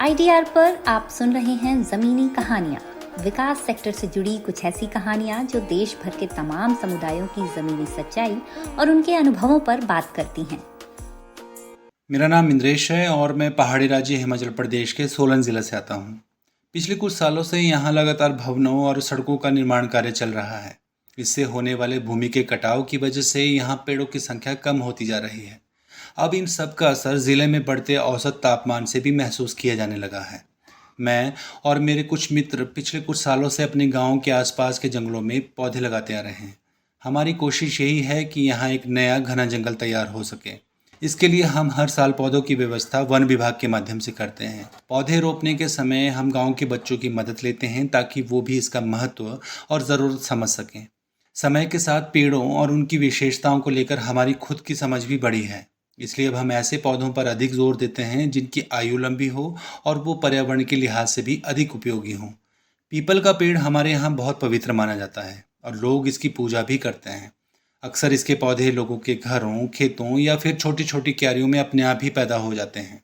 IDR पर आप सुन रहे हैं ज़मीनी कहानियाँ, विकास सेक्टर से जुड़ी कुछ ऐसी कहानियाँ जो देश भर के तमाम समुदायों की ज़मीनी सच्चाई और उनके अनुभवों पर बात करती हैं। मेरा नाम इंद्रेश है और मैं पहाड़ी राज्य हिमाचल प्रदेश के सोलन ज़िला से आता हूँ। पिछले कुछ सालों से यहाँ लगातार भवनों और सड़कों का निर्माण कार्य चल रहा है। इससे होने वाले भूमि के कटाव की वजह से यहाँ पेड़ों की संख्या कम होती जा रही है। अब इन सब का असर ज़िले में बढ़ते औसत तापमान से भी महसूस किया जाने लगा है। मैं और मेरे कुछ मित्र पिछले कुछ सालों से अपने गांव के आसपास के जंगलों में पौधे लगाते आ रहे हैं। हमारी कोशिश यही है कि यहाँ एक नया घना जंगल तैयार हो सके। इसके लिए हम हर साल पौधों की व्यवस्था वन विभाग के माध्यम से करते हैं। पौधे रोपने के समय हम गांव के बच्चों की मदद लेते हैं ताकि वो भी इसका महत्व और ज़रूरत समझ सकें। समय के साथ पेड़ों और उनकी विशेषताओं को लेकर हमारी खुद की समझ भी बढ़ी है। इसलिए अब हम ऐसे पौधों पर अधिक जोर देते हैं जिनकी आयु लंबी हो और वो पर्यावरण के लिहाज से भी अधिक उपयोगी हों। पीपल का पेड़ हमारे यहाँ बहुत पवित्र माना जाता है और लोग इसकी पूजा भी करते हैं। अक्सर इसके पौधे लोगों के घरों, खेतों या फिर छोटी छोटी क्यारियों में अपने आप ही पैदा हो जाते हैं।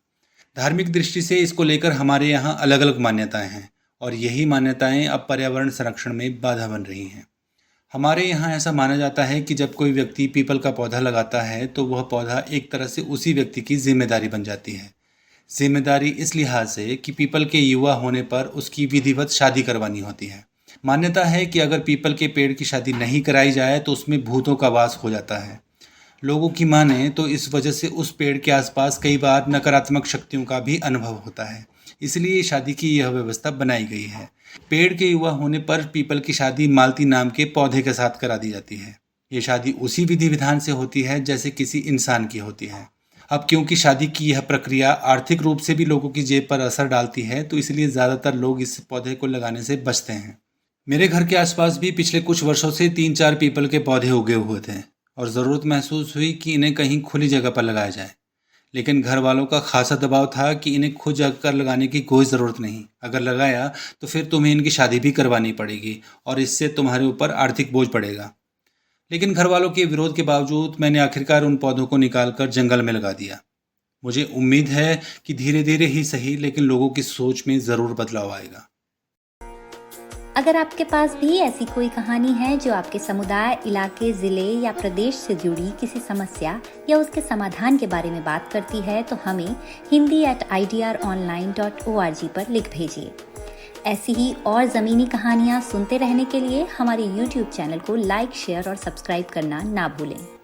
धार्मिक दृष्टि से इसको लेकर हमारे यहाँ अलग अलग मान्यताएं हैं और यही मान्यताएं अब पर्यावरण संरक्षण में बाधा बन रही हैं। हमारे यहाँ ऐसा माना जाता है कि जब कोई व्यक्ति पीपल का पौधा लगाता है तो वह पौधा एक तरह से उसी व्यक्ति की जिम्मेदारी बन जाती है। जिम्मेदारी इस लिहाज से कि पीपल के युवा होने पर उसकी विधिवत शादी करवानी होती है। मान्यता है कि अगर पीपल के पेड़ की शादी नहीं कराई जाए तो उसमें भूतों का वास हो जाता है। लोगों की माने तो इस वजह से उस पेड़ के आसपास कई बार नकारात्मक शक्तियों का भी अनुभव होता है। इसलिए शादी की यह व्यवस्था बनाई गई है। पेड़ के युवा होने पर पीपल की शादी मालती नाम के पौधे के साथ करा दी जाती है। ये शादी उसी विधि विधान से होती है जैसे किसी इंसान की होती है। अब क्योंकि शादी की यह प्रक्रिया आर्थिक रूप से भी लोगों की जेब पर असर डालती है तो इसलिए ज़्यादातर लोग इस पौधे को लगाने से बचते हैं। मेरे घर के आसपास भी पिछले कुछ वर्षों से 3-4 पीपल के पौधे उगे हुए थे और ज़रूरत महसूस हुई कि इन्हें कहीं खुली जगह पर लगाया जाए। लेकिन घर वालों का खासा दबाव था कि इन्हें खुद जगह पर लगाने की कोई ज़रूरत नहीं, अगर लगाया तो फिर तुम्हें इनकी शादी भी करवानी पड़ेगी और इससे तुम्हारे ऊपर आर्थिक बोझ पड़ेगा। लेकिन घर वालों के विरोध के बावजूद मैंने आखिरकार उन पौधों को निकाल कर जंगल में लगा दिया। मुझे उम्मीद है कि धीरे धीरे ही सही लेकिन लोगों की सोच में ज़रूर बदलाव आएगा। अगर आपके पास भी ऐसी कोई कहानी है जो आपके समुदाय, इलाके, जिले या प्रदेश से जुड़ी किसी समस्या या उसके समाधान के बारे में बात करती है तो हमें hindi@idronline.org पर लिख भेजिए। ऐसी ही और ज़मीनी कहानियाँ सुनते रहने के लिए हमारे YouTube चैनल को लाइक, शेयर और सब्सक्राइब करना ना भूलें।